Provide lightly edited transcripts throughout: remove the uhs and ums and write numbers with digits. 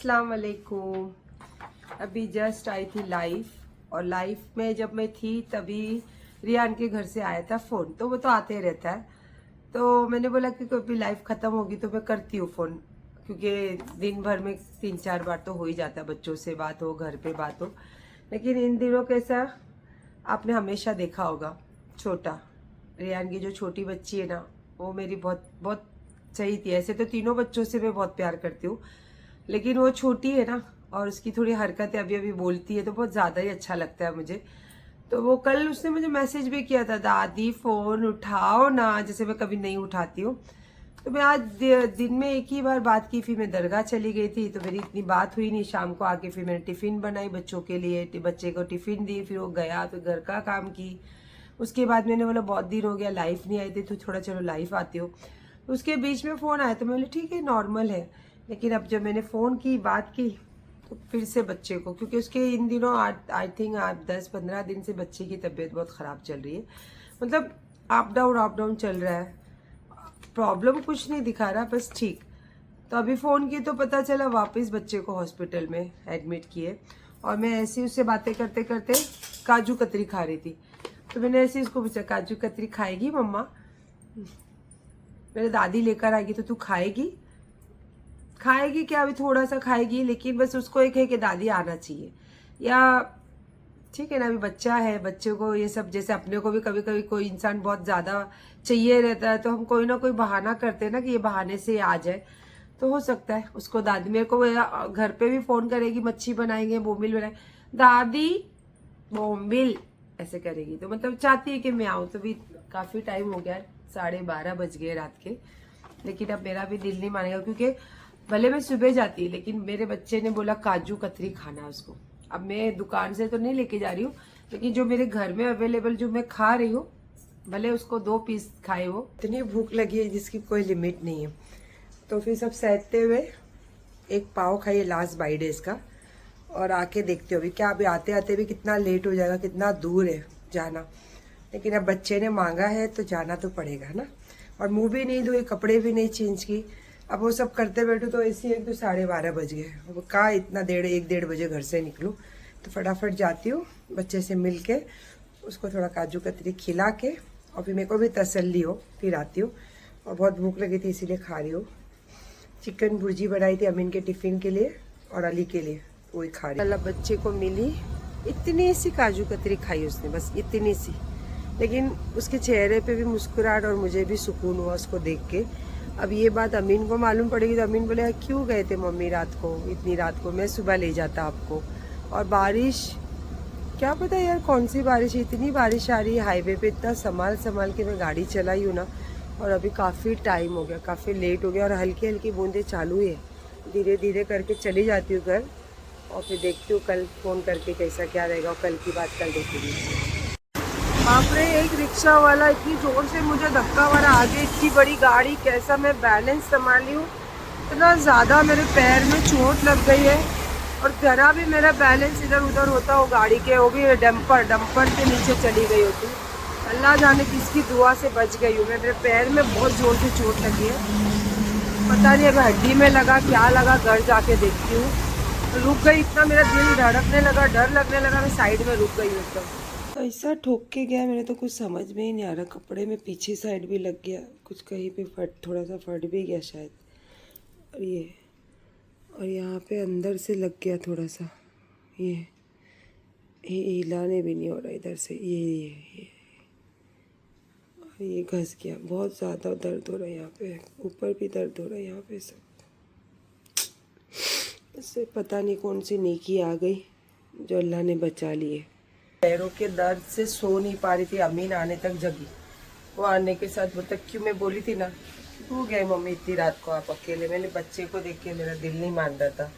अस्सलाम वालेकुम। अभी जस्ट आई थी लाइव, और लाइव में जब मैं थी तभी रियान के घर से आया था फ़ोन। तो वो तो आते रहता है, तो मैंने बोला कि कभी लाइव ख़त्म होगी तो मैं करती हूँ फ़ोन, क्योंकि दिन भर में 3-4 बार तो हो ही जाता है, बच्चों से बात हो, घर पे बात हो। लेकिन इन दिनों कैसा आपने हमेशा देखा होगा, छोटा रियान की जो छोटी बच्ची है ना, वो मेरी बहुत बहुत सही थी। ऐसे तो तीनों बच्चों से मैं बहुत प्यार करती हूँ, लेकिन वो छोटी है ना, और उसकी थोड़ी हरकतें अभी अभी बोलती है तो बहुत ज़्यादा ही अच्छा लगता है मुझे। तो वो कल उसने मुझे मैसेज भी किया था, दादी फ़ोन उठाओ ना, जैसे मैं कभी नहीं उठाती हूँ। तो मैं आज दिन में एक ही बार बात की, फिर मैं दरगाह चली गई थी तो मेरी इतनी बात हुई नहीं। शाम को आके फिर मैंने टिफ़िन बनाई बच्चों के लिए, बच्चे को टिफ़िन दी, फिर वो गया, फिर घर का काम की। उसके बाद मैंने बोला बहुत दिन हो गया लाइव नहीं आई थी, तो थोड़ा चलो लाइव आती हो। उसके बीच में फ़ोन आया तो मैं बोली ठीक है, नॉर्मल है। लेकिन अब जब मैंने फ़ोन की, बात की, तो फिर से बच्चे को, क्योंकि उसके इन दिनों आई थिंक 10-15 दिन से बच्चे की तबीयत बहुत ख़राब चल रही है। मतलब अप डाउन चल रहा है, प्रॉब्लम कुछ नहीं दिखा रहा, बस ठीक। तो अभी फ़ोन की तो पता चला वापस बच्चे को हॉस्पिटल में एडमिट किए, और मैं ऐसे ही उससे बातें करते करते काजू कतरी खा रही थी। तो मैंने ऐसे ही उसको पूछा, काजू कतरी खाएगी मम्मा? मेरे दादी लेकर आएगी तो तू खाएगी? खाएगी क्या, अभी थोड़ा सा खाएगी, लेकिन बस उसको एक है कि दादी आना चाहिए। या ठीक है ना, अभी बच्चा है, बच्चे को ये सब, जैसे अपने को भी कभी कभी कोई इंसान बहुत ज़्यादा चाहिए रहता है, तो हम कोई ना कोई बहाना करते हैं ना कि ये बहाने से आ जाए। तो हो सकता है उसको दादी, मेरे को घर पे भी फ़ोन करेगी, मच्छी बनाएंगे, बोमिल बनाए, दादी बोमिल ऐसे करेगी। तो मतलब चाहती है कि मैं आऊँ। तो भी काफ़ी टाइम हो गया, 12:30 बज गए रात के। लेकिन अब मेरा भी दिल नहीं मानेगा, क्योंकि भले मैं सुबह जाती, लेकिन मेरे बच्चे ने बोला काजू कतरी खाना है उसको। अब मैं दुकान से तो नहीं लेके जा रही हूँ, लेकिन जो मेरे घर में अवेलेबल जो मैं खा रही हूँ, भले उसको 2 पीस खाए, वो इतनी भूख लगी है जिसकी कोई लिमिट नहीं है। तो फिर सब सहते हुए एक पाव खाइए, लास्ट बाइट है इसका, और आके देखते हो अभी क्या। अभी आते आते भी कितना लेट हो जाएगा, कितना दूर है जाना, लेकिन अब बच्चे ने मांगा है तो जाना तो पड़ेगा ना। और मुंह भी नहीं धोए, कपड़े भी नहीं चेंज की, अब वो सब करते बैठो तो ऐसे ही, एक तो 12:30 बज गए। अब कहाँ इतना 1-1:30 बजे घर से निकलूँ। तो फटाफट जाती हूँ, बच्चे से मिल के उसको थोड़ा काजू कतरी खिला के, और फिर मेरे को भी तसल्ली हो, फिर आती हूँ। और बहुत भूख लगी थी इसीलिए खा रही हूँ। चिकन भुर्जी बनाई थी अमीन के टिफ़िन के लिए और अली के लिए, वही खा रही। कल बच्चे को मिली, इतनी सी काजू कतरी खाई उसने, बस इतनी सी, लेकिन उसके चेहरे पे भी मुस्कुराहट, और मुझे भी सुकून हुआ उसको देख के। अब ये बात अमीन को मालूम पड़ेगी तो अमीन बोले क्यों गए थे मम्मी रात को, इतनी रात को, मैं सुबह ले जाता आपको। और बारिश, क्या पता यार कौन सी बारिश है, इतनी बारिश आ रही है हाईवे पे, इतना संभाल संभाल के मैं गाड़ी चलाई हूँ ना। और अभी काफ़ी टाइम हो गया, काफ़ी लेट हो गया, और हल्की हल्की बूंदें चालू है। धीरे धीरे करके चली जाती हूँ घर, और फिर देखती हूँ कल फ़ोन करके कैसा क्या रहेगा, और कल की बात कल देखेंगे। बाप रे, एक रिक्शा वाला इतनी जोर से मुझे धक्का मारा, आगे इतनी बड़ी गाड़ी, कैसा मैं बैलेंस संभाली हूँ, इतना ज़्यादा मेरे पैर में चोट लग गई है। और जरा भी मेरा बैलेंस इधर उधर होता वो गाड़ी के, वो भी डंपर के नीचे चली गई होती। अल्लाह जाने किसकी दुआ से बच गई हूँ मैं। मेरे पैर में बहुत ज़ोर से चोट लगी है, पता नहीं अगर हड्डी में लगा क्या लगा, घर जाके देखती हूँ। तो रुक गई, इतना मेरा दिल धड़कने लगा, डर लगने लगा, मैं साइड में रुक गई एकदम। ऐसा ठोक के गया, मेरे तो कुछ समझ में ही नहीं आ रहा। कपड़े में पीछे साइड भी लग गया, कुछ कहीं पे थोड़ा सा फट भी गया शायद, और यहाँ पे अंदर से लग गया थोड़ा सा। ये हिलाने भी नहीं हो रहा इधर से, और ये घस गया, बहुत ज़्यादा दर्द हो रहा है यहाँ पे, ऊपर भी दर्द हो रहा है यहाँ पे सब। इससे पता नहीं कौन सी नेकी आ गई जो अल्लाह ने बचा लिए। पैरों के दर्द से सो नहीं पा रही थी, अमीन आने तक जगी। वो आने के साथ बोलता क्यों, मैं बोली थी ना हो गए मम्मी इतनी रात को आप अकेले। मैंने बच्चे को देख के मेरा दिल नहीं मान रहा था।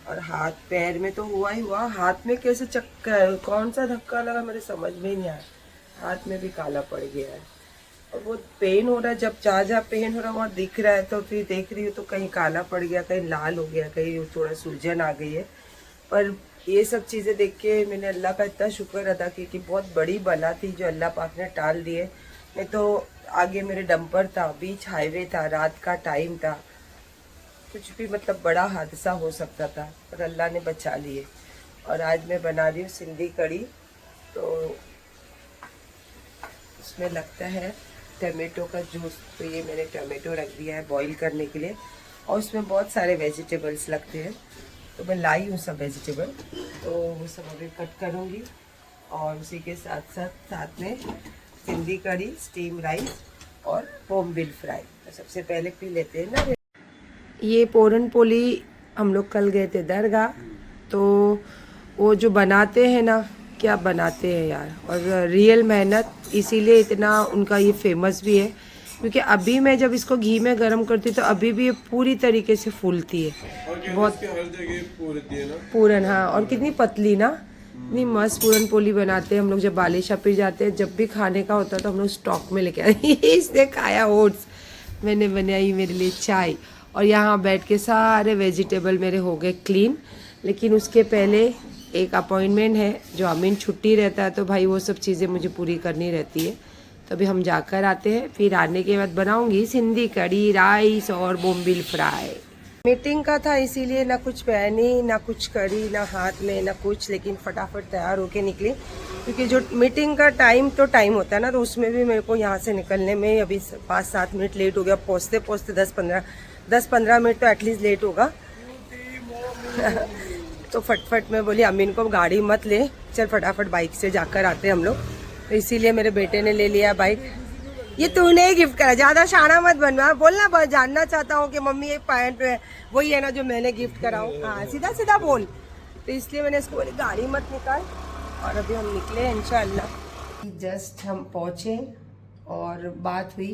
और हाथ पैर में तो हुआ ही हुआ, हाथ में कैसे चक्कर, कौन सा धक्का लगा मेरे समझ में ही नहीं आया। हाथ में भी काला पड़ गया है, और वो पेन हो रहा है, जब जहाँ पेन हो रहा है वहाँ दिख रहा है, तो फिर देख रही हूँ तो कहीं काला पड़ गया, कहीं लाल हो गया, कहीं थोड़ा सूजन आ गई है। पर ये सब चीज़ें देख के मैंने अल्लाह का इतना शुक्र अदा किया कि बहुत बड़ी बला थी जो अल्लाह पाक ने टाल दिए। नहीं तो आगे मेरे डंपर था, बीच हाईवे था, रात का टाइम था, कुछ भी मतलब बड़ा हादसा हो सकता था, पर अल्लाह ने बचा लिए। और आज मैं बना रही हूँ सिंधी कड़ी। तो उसमें लगता है टमाटो का जूस। तो ये मैंने टमाटो रख दिया है बॉईल करने के लिए, और उसमें बहुत सारे वेजिटेबल्स लगते हैं। तो मैं लाई हूँ सब वेजिटेबल, तो वो सब अभी कट करूँगी। और उसी के साथ साथ में सिंधी कड़ी, स्टीम राइस और बोम्बिल फ्राई। तो सबसे पहले पी लेते हैं ना। ये पूरन पोली हम लोग कल गए थे दरगाह, तो वो जो बनाते हैं ना, क्या बनाते हैं यार, और रियल मेहनत, इसीलिए इतना उनका ये फेमस भी है। क्योंकि अभी मैं जब इसको घी में गर्म करती तो अभी भी ये पूरी तरीके से फूलती है। बहुत हर जगह पूरन, हाँ, और कितनी पतली ना, इतनी मस्त पूरन पोली बनाते हैं हम लोग। जब बालिशा पे जाते हैं, जब भी खाने का होता है तो हम लोग स्टॉक में लेके आए। इसने खाया ओट्स, मैंने बनाई मेरे लिए चाय, और यहाँ बैठ के सारे वेजिटेबल मेरे हो गए क्लीन। लेकिन उसके पहले एक अपॉइंटमेंट है, जो अमीन छुट्टी रहता है तो भाई वो सब चीज़ें मुझे पूरी करनी रहती है। तो अभी हम जाकर आते हैं, फिर आने के बाद बनाऊंगी सिंधी कड़ी, राइस और बोम्बिल फ्राई। मीटिंग का था इसीलिए ना कुछ पहनी, ना कुछ करी, ना हाथ में, ना कुछ, लेकिन फटाफट तैयार होके निकली। क्योंकि जो मीटिंग का टाइम होता है ना, तो उसमें भी मेरे को यहाँ से निकलने में अभी 5-7 मिनट लेट हो गया। पहुँचते पहुँचते 10-15 मिनट तो एटलीस्ट लेट होगा। तो फटफट में बोली अमीन को गाड़ी मत ले, चल फटाफट बाइक से जाकर आते हम लोग। तो इसीलिए मेरे बेटे ने ले लिया बाइक। ये तूने ही गिफ्ट करा, ज्यादा शाना मत बनवा, बोलना, बहुत जानना चाहता हूँ कि मम्मी ये पैंट वही है ना जो मैंने गिफ्ट करा हूँ। हाँ, सीधा सीधा बोल। तो इसलिए मैंने इसको बोली गाड़ी मत निकाल। और अभी हम निकले इंशाल्लाह। जस्ट हम पहुँचे और बात हुई,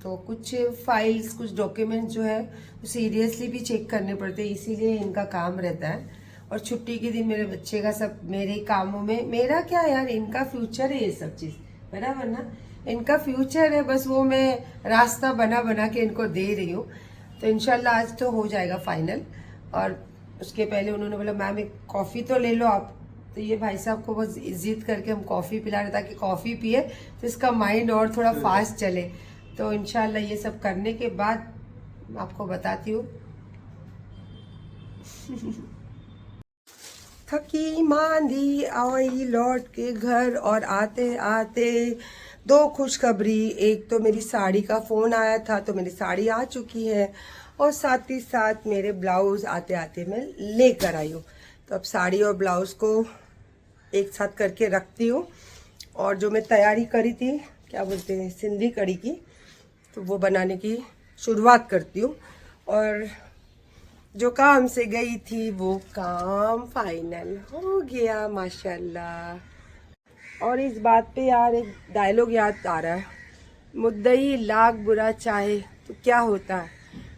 तो कुछ फाइल्स, कुछ डॉक्यूमेंट्स जो है सीरियसली भी चेक करने पड़ते हैं, इसीलिए इनका काम रहता है। और छुट्टी के दिन मेरे बच्चे का सब मेरे कामों में, मेरा क्या यार, इनका फ्यूचर है ये सब चीज़, बराबर ना, इनका फ्यूचर है। बस वो मैं रास्ता बना बना के इनको दे रही हूँ। तो इंशाल्लाह आज तो हो जाएगा फाइनल। और उसके पहले उन्होंने बोला मैम एक कॉफ़ी तो ले लो आप। तो ये भाई साहब को बस जिद करके हम कॉफ़ी पिला रहे, ताकि कॉफ़ी पिए तो इसका माइंड और थोड़ा फास्ट चले। तो इंशाल्लाह ये सब करने के बाद आपको बताती हूँ। थकी मांदी आई लौट के घर, और आते आते 2 खुशखबरी। एक तो मेरी साड़ी का फ़ोन आया था, तो मेरी साड़ी आ चुकी है, और साथ ही साथ मेरे ब्लाउज़ आते आते मैं लेकर आई हूँ। तो अब साड़ी और ब्लाउज़ को एक साथ करके रखती हूँ। और जो मैं तैयारी करी थी, क्या बोलते हैं, सिंधी कड़ी की, तो वो बनाने की शुरुआत करती हूँ। और जो काम से गई थी वो काम फाइनल हो गया माशाल्लाह। और इस बात पे यार एक डायलॉग याद आ रहा है, मुद्दई लाख बुरा चाहे तो क्या होता है,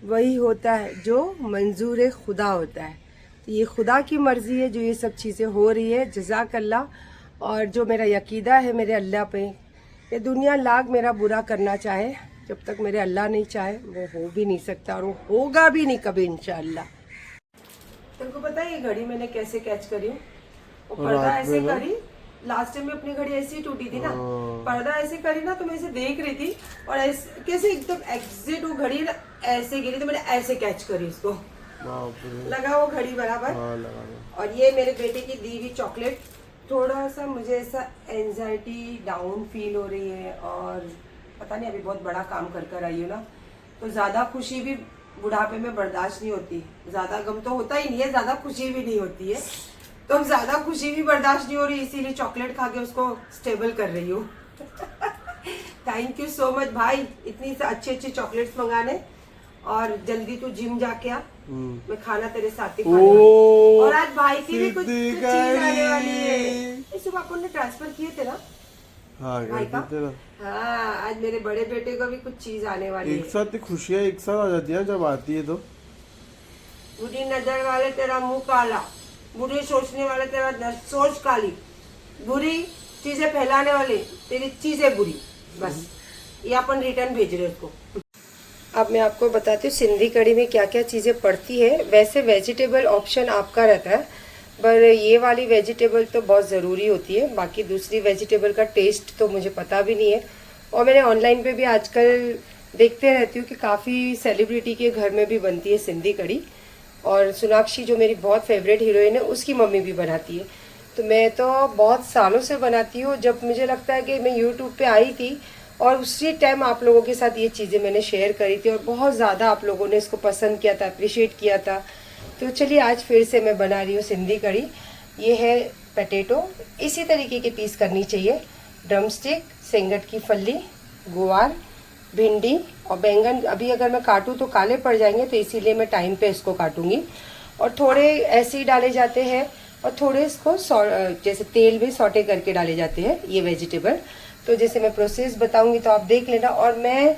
वही होता है जो मंजूर खुदा होता है। तो ये खुदा की मर्ज़ी है जो ये सब चीज़ें हो रही है, जज़ाकल्लाह। और जो मेरा यकीदा है मेरे अल्लाह पे, ये दुनिया लाख मेरा बुरा करना चाहे, जब तक मेरे अल्लाह नहीं चाहे वो हो भी नहीं सकता, और वो होगा भी नहीं कभी इंशाअल्लाह। तुमको पता है ये घड़ी मैंने कैसे कैच करी हूँ? वो पर्दा ऐसे करी, लास्ट टाइम में अपनी घड़ी ऐसी ही टूटी थी ना, पर्दा ऐसे करी ना, तो मैं ऐसे देख रही थी, और ऐसे कैसे एकदम एग्जैक्ट वो घड़ी ना ऐसे गिरी, तो मैंने ऐसे कैच करी इसको, लगा वो घड़ी बराबर। और ये मेरे बेटे की दी हुई चॉकलेट। थोड़ा सा मुझे ऐसा एंजाइटी डाउन फील हो रही है, और पता नहीं, अभी बहुत बड़ा काम कर आई हूँ ना, तो ज़्यादा खुशी भी बुढ़ापे में बर्दाश्त नहीं होती। ज़्यादा गम तो होता ही नहीं है, ज़्यादा खुशी भी नहीं होती है, तो अब ज़्यादा खुशी भी बर्दाश्त नहीं हो रही, इसीलिए चॉकलेट खा के उसको स्टेबल कर रही हूँ। थैंक यू सो मच भाई, इतनी अच्छी अच्छी चॉकलेट्स मंगाने। और जल्दी तू जिम जाके आ, मैं खाना तेरे साथ ही खाने वाली। और आज भाई की भी कुछ चीज आने वाली है। सुबह अपन ने ट्रांसफर किए थे ना, हाँ, भाई का। हाँ, आज मेरे बड़े बेटे को भी कुछ चीज आने वाली है। एक साथ खुशियाँ एक साथ आ जाती है जब आती है तो। बुरी नजर वाले तेरा मुंह काला, बुरी सोचने वाले तेरा सोच काली, बुरी चीजें फैलाने वाले तेरी चीजें बुरी। बस ये अपन रिटर्न भेज रहे उसको। अब मैं आपको बताती हूँ सिंधी कड़ी में क्या क्या चीज़ें पड़ती है। वैसे वेजिटेबल ऑप्शन आपका रहता है, पर ये वाली वेजिटेबल तो बहुत ज़रूरी होती है, बाकी दूसरी वेजिटेबल का टेस्ट तो मुझे पता भी नहीं है। और मैंने ऑनलाइन पे भी आजकल देखते रहती हूँ कि काफ़ी सेलिब्रिटी के घर में भी बनती है सिंधी कढ़ी, और सोनाक्षी जो मेरी बहुत फेवरेट हीरोइन है उसकी मम्मी भी बनाती है। तो मैं तो बहुत सालों से बनाती हूँ, जब मुझे लगता है कि मैं यूट्यूब पे आई थी और उसी टाइम आप लोगों के साथ ये चीज़ें मैंने शेयर करी थी और बहुत ज़्यादा आप लोगों ने इसको पसंद किया था, अप्रिशिएट किया था। तो चलिए आज फिर से मैं बना रही हूँ सिंधी कढ़ी। ये है पटेटो, इसी तरीके के पीस करनी चाहिए। ड्रमस्टिक, सेंगट की फली, गुआर, भिंडी और बैंगन अभी अगर मैं काटूँ तो काले पड़ जाएंगे, तो इसीलिए मैं टाइम पे इसको काटूंगी। और थोड़े ऐसे ही डाले जाते हैं और थोड़े इसको जैसे तेल में सौटे करके डाले जाते हैं ये वेजिटेबल। तो जैसे मैं प्रोसेस बताऊंगी तो आप देख लेना। और मैं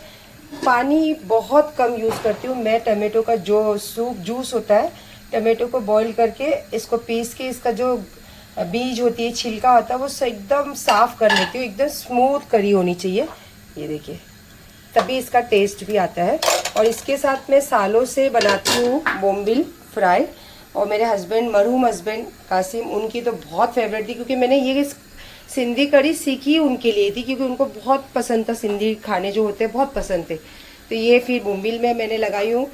पानी बहुत कम यूज़ करती हूँ। मैं टमाटो का जो सूप जूस होता है, टमाटो को बॉईल करके इसको पीस के इसका जो बीज होती है, छिलका होता है, वो एकदम साफ कर लेती हूँ। एकदम स्मूथ करी होनी चाहिए, ये देखिए, तभी इसका टेस्ट भी आता है। और इसके साथ मैं सालों से बनाती हूँ बोम्बिल फ्राई, और मेरे हस्बैंड, मरहूम हस्बैंड कासिम, उनकी तो बहुत फेवरेट थी, क्योंकि मैंने ये सिंधी कढ़ी सीखी उनके लिए थी, क्योंकि उनको बहुत पसंद था, सिंधी खाने जो होते हैं बहुत पसंद थे। तो ये फिर बोम्बिल में मैंने लगाई हूँ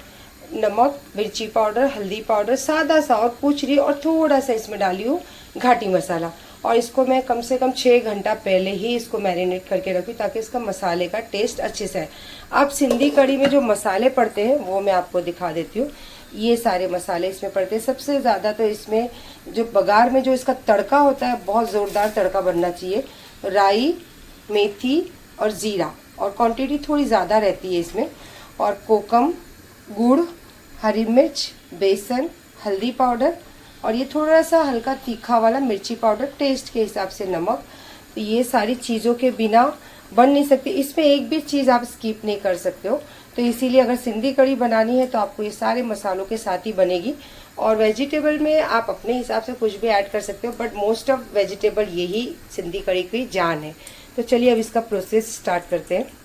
नमक, मिर्ची पाउडर, हल्दी पाउडर, सादा सा, और कुछ नहीं, और थोड़ा सा इसमें डाली हूँ घाटी मसाला। और इसको मैं कम से कम 6 घंटा पहले ही इसको मैरिनेट करके रखी, ताकि इसका मसाले का टेस्ट अच्छे से आए। अब सिंधी कढ़ी में जो मसाले पड़ते हैं वो मैं आपको दिखा देती हूँ। ये सारे मसाले इसमें पड़ते हैं। सबसे ज़्यादा तो इसमें जो बघार में जो इसका तड़का होता है, बहुत ज़ोरदार तड़का बनना चाहिए। राई, मेथी और ज़ीरा, और क्वांटिटी थोड़ी ज़्यादा रहती है इसमें। और कोकम, गुड़, हरी मिर्च, बेसन, हल्दी पाउडर, और ये थोड़ा सा हल्का तीखा वाला मिर्ची पाउडर, टेस्ट के हिसाब से नमक। तो ये सारी चीज़ों के बिना बन नहीं सकती। इसमें एक भी चीज़ आप स्किप नहीं कर सकते हो। तो इसीलिए अगर सिंधी कढ़ी बनानी है तो आपको ये सारे मसालों के साथ ही बनेगी। और वेजिटेबल में आप अपने हिसाब से कुछ भी ऐड कर सकते हो, बट मोस्ट ऑफ वेजिटेबल यही सिंधी कढ़ी की जान है। तो चलिए अब इसका प्रोसेस स्टार्ट करते हैं।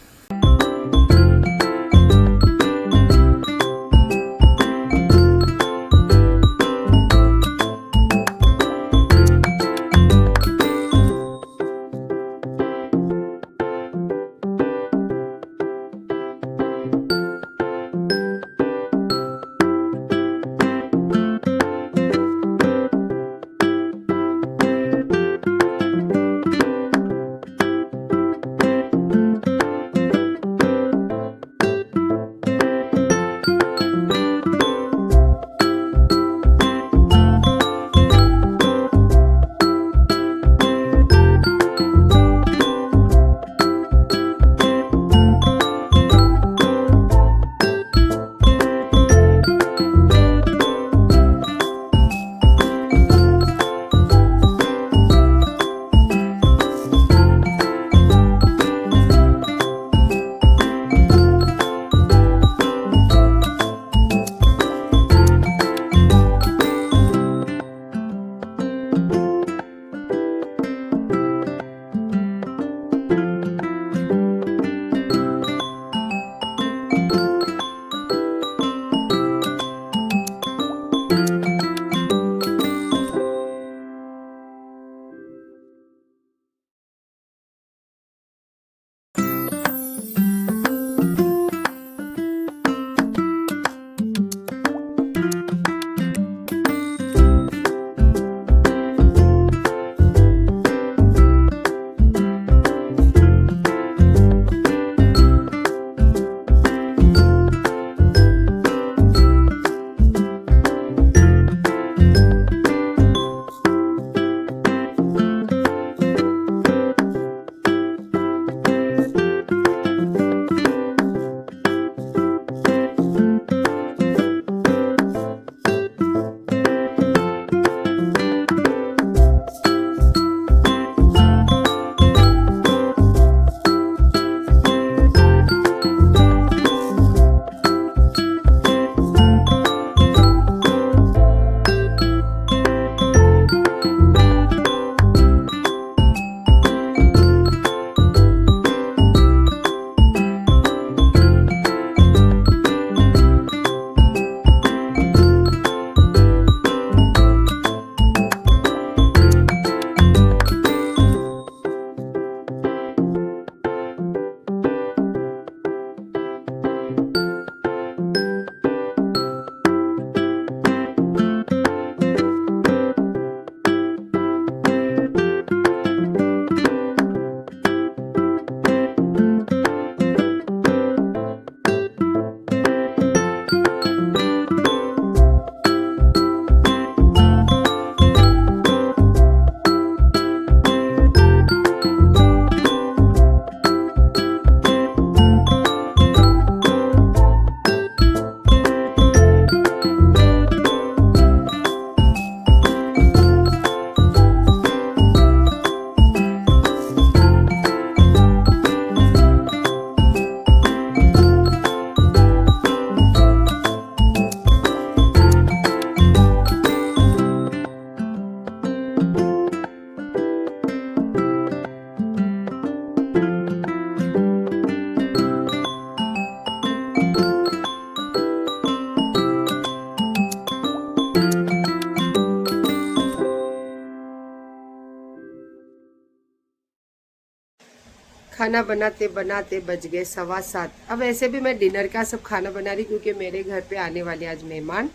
खाना बनाते बनाते बज गए 7:15। अब ऐसे भी मैं डिनर का सब खाना बना रही क्योंकि मेरे घर पे आने वाले आज मेहमान,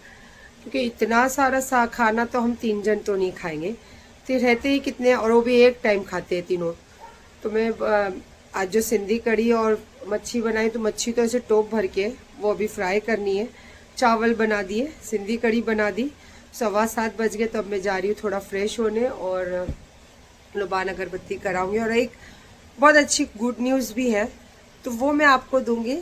क्योंकि इतना सारा खाना तो हम 3 जन तो नहीं खाएंगे, तो रहते ही कितने, और वो भी एक टाइम खाते हैं तीनों। तो मैं आज जो सिंधी कड़ी और मच्छी बनाई, तो मच्छी तो ऐसे टोप भर के वो अभी फ्राई करनी है। चावल बना दिए, सिंधी कड़ी बना दी। 7:15 बज गए, तो अब मैं जा रही हूँ थोड़ा फ्रेश होने और लुबान अगरबत्ती कराऊंगी। और एक बहुत अच्छी गुड न्यूज़ भी है, तो वो मैं आपको दूंगी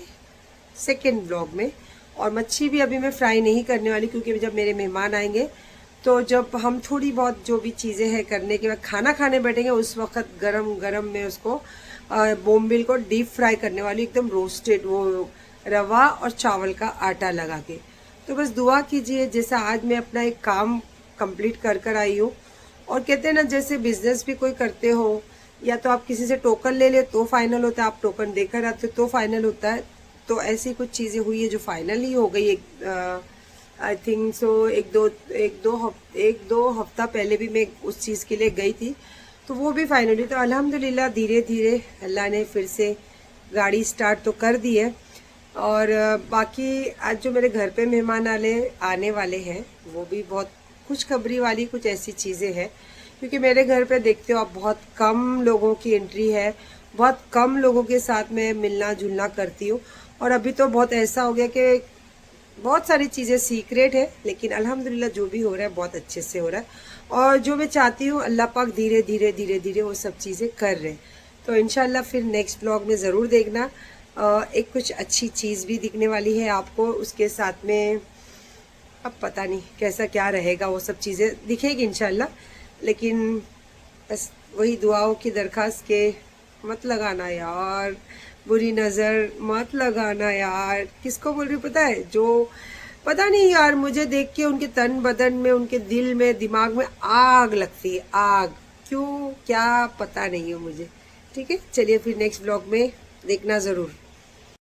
सेकेंड ब्लॉग में। और मच्छी भी अभी मैं फ्राई नहीं करने वाली, क्योंकि जब मेरे मेहमान आएंगे तो जब हम थोड़ी बहुत जो भी चीज़ें हैं करने के बाद खाना खाने बैठेंगे, उस वक्त गरम गरम में उसको बोम्बिल को डीप फ्राई करने वाली, एकदम रोस्टेड, वो रवा और चावल का आटा लगा के। तो बस दुआ कीजिए, जैसा आज मैं अपना एक काम कंप्लीट कर आई हूँ। और कहते हैं ना, जैसे बिजनेस भी कोई करते हो, या तो आप किसी से टोकन ले ले तो फाइनल होता है, आप टोकन देकर आते हो तो फाइनल होता है। तो ऐसी कुछ चीज़ें हुई है जो फाइनल ही हो गई। आई थिंक सो एक दो हफ्ता पहले भी मैं उस चीज़ के लिए गई थी, तो वो भी फाइनल हुई। तो अल्हम्दुलिल्लाह धीरे धीरे अल्लाह ने फिर से गाड़ी स्टार्ट तो कर दी है। और बाकी आज जो मेरे घर पे मेहमान आने वाले हैं, वो भी बहुत खुशखबरी वाली कुछ ऐसी चीज़ें हैं, क्योंकि मेरे घर पे देखते हो आप, बहुत कम लोगों की एंट्री है, बहुत कम लोगों के साथ मैं मिलना जुलना करती हूँ। और अभी तो बहुत ऐसा हो गया कि बहुत सारी चीज़ें सीक्रेट है, लेकिन अल्हम्दुलिल्लाह जो भी हो रहा है बहुत अच्छे से हो रहा है। और जो मैं चाहती हूँ अल्लाह पाक धीरे धीरे धीरे धीरे वो सब चीज़ें कर रहे हैं। तो इंशाल्लाह फिर नेक्स्ट ब्लॉग में ज़रूर देखना, एक कुछ अच्छी चीज़ भी दिखने वाली है आपको उसके साथ में। अब पता नहीं कैसा क्या रहेगा, वो सब चीज़ें दिखेगी इंशाल्लाह। लेकिन बस वही दुआओं की दरख्वास्त के मत लगाना यार, बुरी नज़र मत लगाना यार। किसको बोल रही पता है? जो पता नहीं यार, मुझे देख के उनके तन बदन में, उनके दिल में, दिमाग में आग लगती है, आग। क्यों, क्या पता नहीं है मुझे। ठीक है, चलिए फिर नेक्स्ट ब्लॉग में देखना ज़रूर।